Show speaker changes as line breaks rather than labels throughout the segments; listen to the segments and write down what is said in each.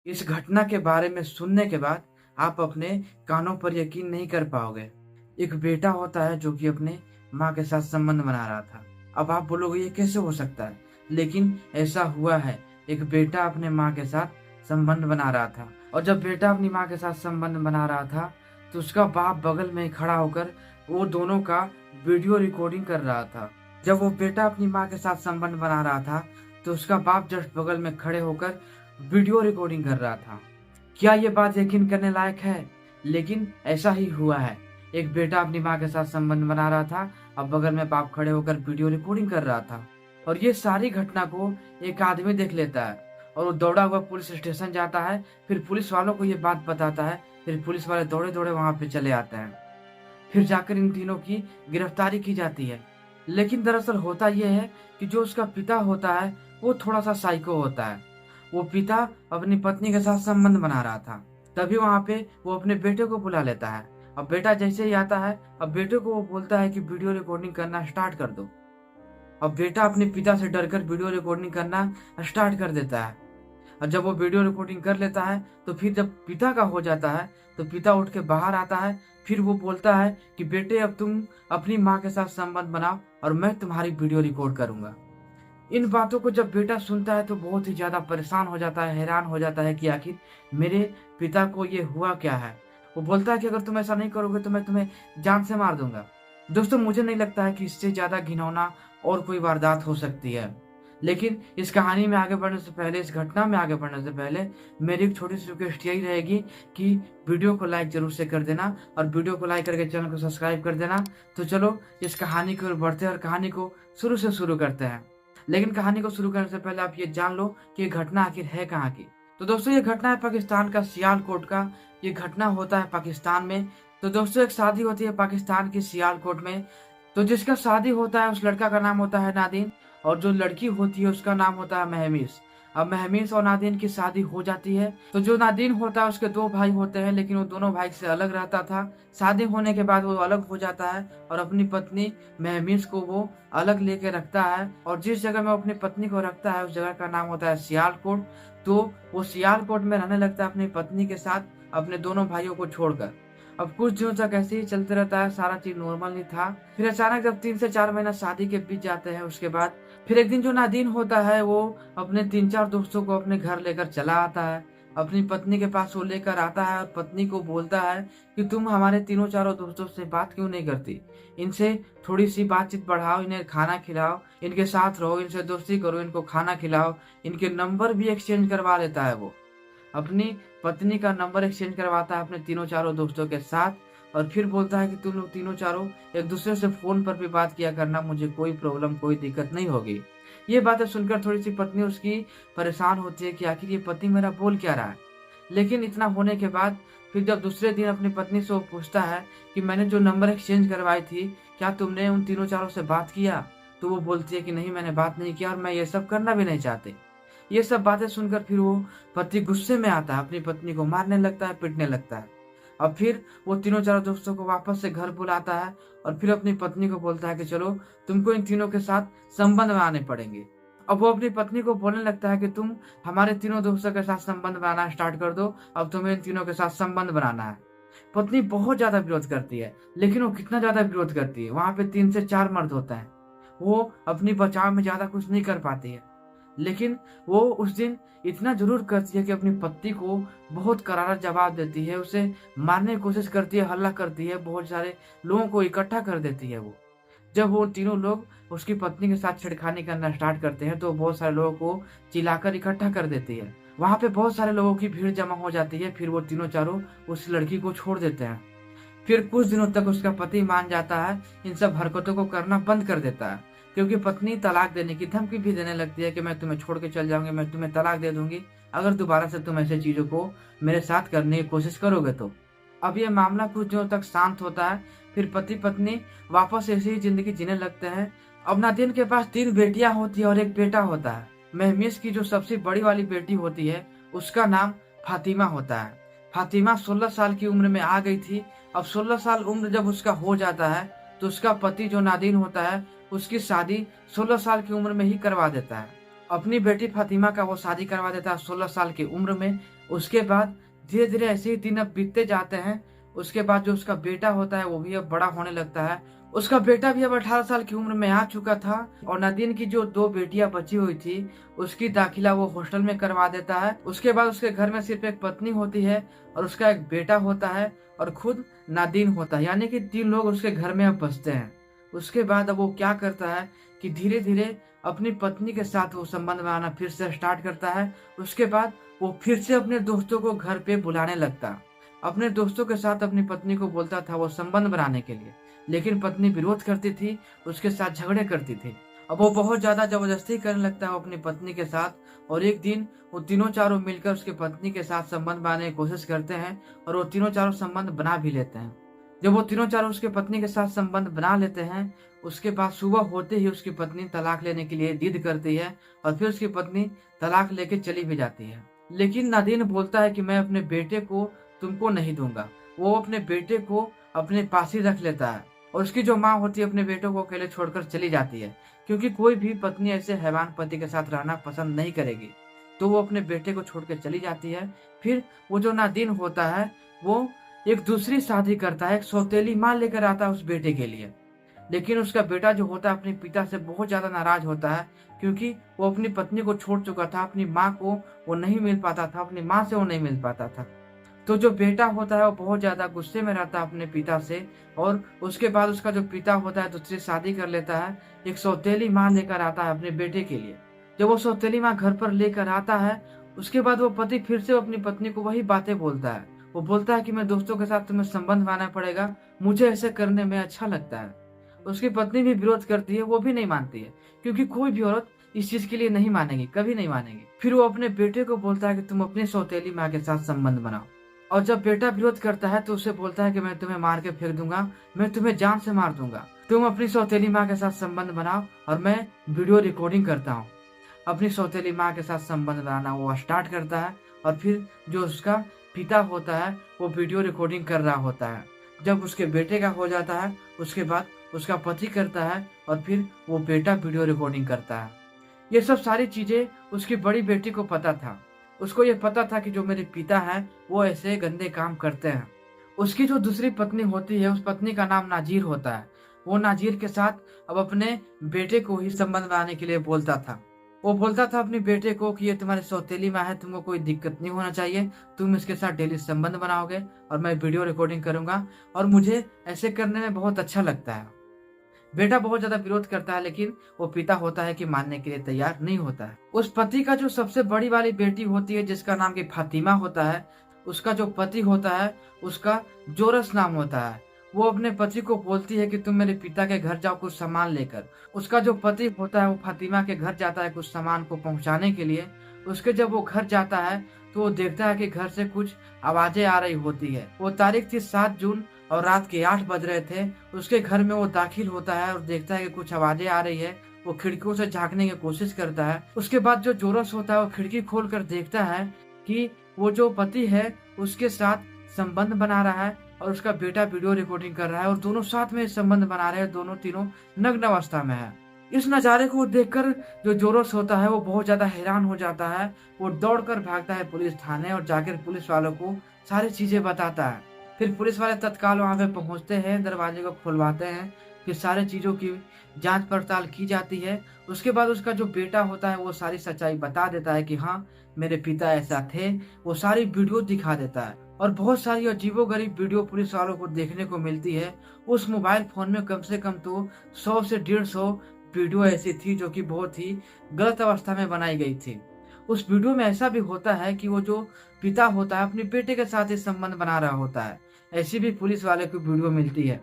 इस घटना के बारे में सुनने के बाद आप अपने कानों पर यकीन नहीं कर पाओगे। एक बेटा होता है जो कि अपने माँ के साथ संबंध बना रहा था। अब आप बोलोगे ये कैसे हो सकता है? लेकिन ऐसा हुआ है। एक बेटा अपने माँ के साथ संबंध बना रहा था और जब बेटा अपनी माँ के साथ संबंध बना रहा था तो उसका बाप बगल में ही खड़ा होकर वो दोनों का वीडियो रिकॉर्डिंग कर रहा था। जब वो बेटा अपनी माँ के साथ संबंध बना रहा था तो उसका बाप जस्ट बगल में खड़े होकर वीडियो रिकॉर्डिंग कर रहा था। क्या ये बात यकीन करने लायक है? लेकिन ऐसा ही हुआ है। एक बेटा अपनी माँ के साथ संबंध बना रहा था और बगल में बाप खड़े होकर वीडियो रिकॉर्डिंग कर रहा था और ये सारी घटना को एक आदमी देख लेता है और वो दौड़ा हुआ पुलिस स्टेशन जाता है। फिर पुलिस वालों को ये बात बताता है। फिर पुलिस वाले दौड़े दौड़े वहां पे चले आते हैं। फिर जाकर इन तीनों की गिरफ्तारी की जाती है। लेकिन दरअसल होता यह है कि जो उसका पिता होता है वो थोड़ा सा साइको होता है। वो पिता अपनी पत्नी के साथ संबंध बना रहा था, तभी वहां पे वो अपने बेटे को बुला लेता है। अब बेटा जैसे ही आता है, अब बेटे को वो बोलता है कि वीडियो रिकॉर्डिंग करना स्टार्ट कर दो। अब बेटा अपने पिता से डरकर वीडियो रिकॉर्डिंग करना स्टार्ट कर देता है और जब वो वीडियो रिकॉर्डिंग कर लेता है तो फिर जब पिता का हो जाता है तो पिता उठ के बाहर आता है। फिर वो बोलता है कि बेटे अब तुम अपनी माँ के साथ संबंध बनाओ और मैं तुम्हारी वीडियो रिकॉर्ड करूंगा। इन बातों को जब बेटा सुनता है तो बहुत ही ज्यादा परेशान हो जाता है, हैरान हो जाता है कि आखिर मेरे पिता को ये हुआ क्या है। वो बोलता है कि अगर तुम ऐसा नहीं करोगे तो मैं तुम्हें जान से मार दूंगा। दोस्तों, मुझे नहीं लगता है कि इससे ज्यादा घिनौना और कोई वारदात हो सकती है। लेकिन इस कहानी में आगे बढ़ने से पहले, इस घटना में आगे बढ़ने से पहले मेरी एक छोटी सी रिक्वेस्ट यही रहेगी कि वीडियो को लाइक जरूर से कर देना और वीडियो को लाइक करके चैनल को सब्सक्राइब कर देना। तो चलो इस कहानी की ओर बढ़ते हैं और कहानी को शुरू से शुरू करते हैं। लेकिन कहानी को शुरू करने से पहले आप ये जान लो कि ये घटना आखिर है कहाँ की। तो दोस्तों, ये घटना है पाकिस्तान का सियालकोट का। ये घटना होता है पाकिस्तान में। तो दोस्तों, एक शादी होती है पाकिस्तान की सियालकोट में। तो जिसका शादी होता है उस लड़का का नाम होता है नादिन और जो लड़की होती है उसका नाम होता है महमीस। अब महमीस और नादिन की शादी हो जाती है। तो जो नादिन होता है उसके दो भाई होते हैं, लेकिन वो दोनों भाई से अलग रहता था। शादी होने के बाद वो अलग हो जाता है और अपनी पत्नी महमीस को वो अलग लेके रखता है और जिस जगह में वो अपनी पत्नी को रखता है उस जगह का नाम होता है सियालकोट। तो वो सियालकोट में रहने लगता है अपनी पत्नी के साथ, अपने दोनों भाइयों को छोड़कर। अब कुछ दिनों तक ऐसे ही चलते रहता है, सारा चीज नॉर्मल ही था। फिर अचानक जब 3 से 4 महीना शादी के बीत जाते हैं उसके बाद फिर एक दिन जो नादिन होता है वो अपने 3-4 दोस्तों को अपने घर लेकर चला आता है। अपनी पत्नी के पास वो लेकर आता है और पत्नी को बोलता है कि तुम हमारे तीनों चारों दोस्तों से बात क्यों नहीं करती? इनसे थोड़ी सी बातचीत बढ़ाओ, इन्हें खाना खिलाओ, इनके साथ रहो, इनसे दोस्ती करो, इनको खाना खिलाओ। इनके नंबर भी एक्सचेंज करवा लेता है वो। अपनी पत्नी का नंबर एक्सचेंज करवाता है अपने तीनों चारों दोस्तों के साथ और फिर बोलता है कि तुम लोग तीनों चारों एक दूसरे से फोन पर भी बात किया करना, मुझे कोई प्रॉब्लम कोई दिक्कत नहीं होगी। ये बातें सुनकर थोड़ी सी पत्नी उसकी परेशान होती है कि आखिर ये पति मेरा बोल क्या रहा है। लेकिन इतना होने के बाद फिर जब दूसरे दिन अपनी पत्नी से वो पूछता है कि मैंने जो नंबर एक्सचेंज करवाई थी क्या तुमने उन तीनों चारों से बात किया? तो वो बोलती है कि नहीं, मैंने बात नहीं किया और मैं ये सब करना भी नहीं चाहती। ये सब बातें सुनकर फिर वो पति गुस्से में आता है, अपनी पत्नी को मारने लगता है, पीटने लगता है। अब फिर वो तीनों चारों दोस्तों को वापस से घर बुलाता है और फिर अपनी पत्नी को बोलता है कि चलो तुमको इन तीनों के साथ संबंध बनाने पड़ेंगे। अब वो अपनी पत्नी को बोलने लगता है कि तुम हमारे तीनों दोस्तों के साथ संबंध बनाना स्टार्ट कर दो, अब तुम्हें इन तीनों के साथ संबंध बनाना है। पत्नी बहुत ज्यादा विरोध करती है, लेकिन वो कितना ज्यादा विरोध करती है, वहां पे 3 से 4 मर्द होता है, वो अपनी बचाव में ज्यादा कुछ नहीं कर पाती है। लेकिन वो उस दिन इतना जरूर करती है कि अपनी पति को बहुत करारा जवाब देती है, उसे मारने की कोशिश करती है, हल्ला करती है, बहुत सारे लोगों को इकट्ठा कर देती है वो। जब वो तीनों लोग उसकी पत्नी के साथ छेड़खानी करना स्टार्ट करते हैं तो बहुत सारे लोगों को चिल्लाकर इकट्ठा कर देती है। वहां पे बहुत सारे लोगों की भीड़ जमा हो जाती है। फिर वो तीनों चारों उस लड़की को छोड़ देते हैं। फिर कुछ दिनों तक उसका पति मान जाता है, इन सब हरकतों को करना बंद कर देता है, क्योंकि पत्नी तलाक देने की धमकी भी देने लगती है कि मैं तुम्हें छोड़ के चल जाऊंगी, मैं तुम्हें तलाक दे दूंगी अगर दोबारा से तुम ऐसे चीजों को मेरे साथ करने की कोशिश करोगे तो। अब ये मामला कुछ दिनों तक शांत होता है। फिर पति पत्नी वापस ऐसी ही जिंदगी जीने लगते हैं। अब नादिन के पास 3 बेटियां होती है और एक बेटा होता है। महमीस की जो सबसे बड़ी वाली बेटी होती है उसका नाम फातिमा होता है। फातिमा 16 साल की उम्र में आ गई थी। अब 16 साल उम्र जब उसका हो जाता है तो उसका पति जो नादिन होता है उसकी शादी 16 साल की उम्र में ही करवा देता है। अपनी बेटी फातिमा का वो शादी करवा देता है 16 साल की उम्र में। उसके बाद धीरे धीरे ऐसे ही दिन अब बीतते जाते हैं। उसके बाद जो उसका बेटा होता है वो भी अब बड़ा होने लगता है। उसका बेटा भी अब 18 साल की उम्र में आ चुका था और नादिन की जो 2 बेटियां बची हुई थी उसकी दाखिला वो हॉस्टल में करवा देता है। उसके बाद उसके घर में सिर्फ एक पत्नी होती है और उसका एक बेटा होता है और खुद नादिन होता है, यानी कि 3 लोग उसके घर में अब बसते हैं। उसके बाद अब वो क्या करता है कि धीरे धीरे अपनी पत्नी के साथ वो संबंध बनाना फिर से स्टार्ट करता है। उसके बाद वो फिर से अपने दोस्तों को घर पे बुलाने लगता। अपने दोस्तों के साथ अपनी पत्नी को बोलता था वो संबंध बनाने के लिए, लेकिन पत्नी विरोध करती थी, उसके साथ झगड़े करती थी। अब वो बहुत ज्यादा जबरदस्ती करने लगता है अपनी पत्नी के साथ और एक दिन वो तीनों चारों मिलकर उसकी पत्नी के साथ संबंध बनाने की कोशिश करते हैं और वो तीनों चारों संबंध बना भी लेते हैं। जब वो तीनों चारों उसके पत्नी के साथ संबंध बना लेते हैं, उसके बाद सुबह होते ही उसकी पत्नी तलाक लेने के लिए जिद करती है और फिर उसकी पत्नी तलाक लेके चली भी जाती है। लेकिन नादिन बोलता है कि मैं अपने बेटे को तुमको नहीं दूंगा। वो अपने बेटे को अपने पास ही रख लेता है और उसकी जो माँ होती है अपने बेटे को अकेले छोड़कर चली जाती है, क्योंकि कोई भी पत्नी ऐसे हैवान पति के साथ रहना पसंद नहीं करेगी। तो वो अपने बेटे को छोड़कर चली जाती है। फिर वो जो नादिन होता है वो एक दूसरी शादी करता है, एक सौतेली माँ लेकर आता है उस बेटे के लिए। लेकिन उसका बेटा जो होता है अपने पिता से बहुत ज्यादा नाराज होता है, क्योंकि वो अपनी पत्नी को छोड़ चुका था, अपनी माँ को वो नहीं मिल पाता था, अपनी माँ से वो नहीं मिल पाता था। तो जो बेटा होता है वो बहुत ज्यादा गुस्से में रहता है अपने पिता से और उसके बाद उसका जो पिता होता है दूसरी शादी कर लेता है, एक सौतेली माँ लेकर आता है अपने बेटे के लिए। जब वो सौतेली माँ घर पर लेकर आता है, उसके बाद वो पति फिर से अपनी पत्नी को वही बातें बोलता है। वो बोलता है कि मैं दोस्तों के साथ तुम्हें संबंध बनाना पड़ेगा, मुझे ऐसे करने में अच्छा लगता है। उसकी पत्नी भी विरोध करती है, वो भी नहीं मानती है, क्योंकि कोई भी औरत इस चीज के लिए नहीं मानेगी, कभी नहीं मानेगी। फिर वो अपने बेटे को बोलता है कि तुम अपनी सौतेली माँ के साथ संबंध बनाओ। और जब बेटा विरोध करता है तो उसे बोलता है कि मैं तुम्हें मार के फेंक दूंगा, मैं तुम्हें जान से मार दूंगा। तुम अपनी सौतेली माँ के साथ संबंध बनाओ और मैं वीडियो रिकॉर्डिंग करता हूँ। अपनी सौतेली माँ के साथ संबंध बनाना वो स्टार्ट करता है और फिर जो उसका पिता होता है वो वीडियो रिकॉर्डिंग कर रहा होता है। जब उसके बेटे का हो जाता है उसके बाद उसका पति करता है और फिर वो बेटा वीडियो रिकॉर्डिंग करता है। ये सब सारी चीजें उसकी बड़ी बेटी को पता था। उसको ये पता था कि जो मेरे पिता हैं वो ऐसे गंदे काम करते हैं। उसकी जो दूसरी पत्नी होती है उस पत्नी का नाम नाजीर होता है। वो नाजीर के साथ अब अपने बेटे को ही संबंध बनाने के लिए बोलता था। वो बोलता था अपने बेटे को कि ये तुम्हारी सौतेली माँ है, तुमको कोई दिक्कत नहीं होना चाहिए, तुम इसके साथ डेली संबंध बनाओगे और मैं वीडियो रिकॉर्डिंग करूंगा और मुझे ऐसे करने में बहुत अच्छा लगता है। बेटा बहुत ज्यादा विरोध करता है, लेकिन वो पिता होता है कि मानने के लिए तैयार नहीं होता है। उस पति का जो सबसे बड़ी वाली बेटी होती है जिसका नाम की फातिमा होता है, उसका जो पति होता है उसका जोरस नाम होता है। वो अपने पति को बोलती है कि तुम मेरे पिता के घर जाओ कुछ सामान लेकर। उसका जो पति होता है वो फातिमा के घर जाता है कुछ सामान को पहुंचाने के लिए। उसके जब वो घर जाता है तो वो देखता है कि घर से कुछ आवाजें आ रही होती है। वो तारीख थी 7 जून और रात के 8 बज रहे थे। उसके घर में वो दाखिल होता है और देखता है कि कुछ आवाजें आ रही है। वो खिड़कियों से झांकने की कोशिश करता है। उसके बाद जो जोरस होता है वो खिड़की खोलकर देखता है कि वो जो पति है उसके साथ संबंध बना रहा है और उसका बेटा वीडियो रिकॉर्डिंग कर रहा है और दोनों साथ में संबंध बना रहे हैं। दोनों तीनों नग्न अवस्था में है। इस नज़ारे को देखकर जो जोरस होता है वो बहुत ज्यादा हैरान हो जाता है। वो दौड़कर भागता है पुलिस थाने और जाकर पुलिस वालों को सारी चीजें बताता है। फिर पुलिस वाले तत्काल वहां पे पहुंचते हैं, दरवाजे को खुलवाते हैं, फिर सारी चीजों की जांच पड़ताल की जाती है। उसके बाद उसका जो बेटा होता है वो सारी सच्चाई बता देता है कि हाँ मेरे पिता ऐसा थे। वो सारी वीडियो दिखा देता है और बहुत सारी अजीबोगरीब वीडियो पुलिस वालों को देखने को मिलती है। उस मोबाइल फोन में कम से कम तो 100 से 150 वीडियो ऐसी थी जो कि बहुत ही गलत अवस्था में बनाई गई थी। उस वीडियो में ऐसा भी होता है कि वो जो पिता होता है अपने बेटे के साथ ही संबंध बना रहा होता है। ऐसी भी पुलिस वाले को वीडियो मिलती है।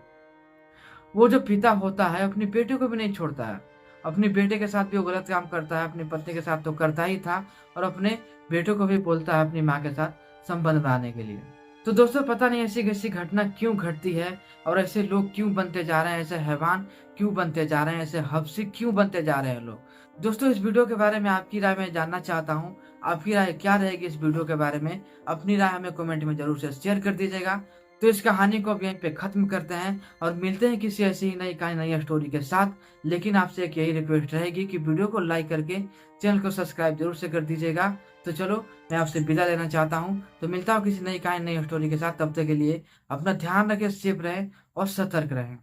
वो जो पिता होता है अपने बेटे को भी नहीं छोड़ता है। अपने बेटे के साथ भी वो गलत काम करता है, अपनी पत्नी के साथ तो करता ही था और अपने बेटे को भी बोलता है अपनी माँ के साथ संबंध बनाने के लिए। तो दोस्तों पता नहीं ऐसी कैसी घटना क्यों घटती है और ऐसे लोग क्यों बनते जा रहे हैं, ऐसे हैवान क्यों बनते जा रहे हैं, ऐसे हब्सी क्यों बनते जा रहे हैं लोग। दोस्तों इस वीडियो के बारे में आपकी राय मैं जानना चाहता हूँ। आपकी राय क्या रहेगी इस वीडियो के बारे में? अपनी राय हमें कमेंट में जरूर से शेयर कर दीजिएगा। तो इस कहानी को अब यहीं पे खत्म करते हैं और मिलते हैं किसी ऐसी ही नई कहानी नई स्टोरी के साथ। लेकिन आपसे एक यही रिक्वेस्ट रहेगी कि वीडियो को लाइक करके चैनल को सब्सक्राइब जरूर से कर दीजिएगा, तो चलो, मैं आपसे विदा लेना चाहता हूँ। तो मिलता हूँ किसी नई कहानी, नई स्टोरी के साथ। तब तक के लिए अपना ध्यान रखें, सेफ रहें और सतर्क रहें।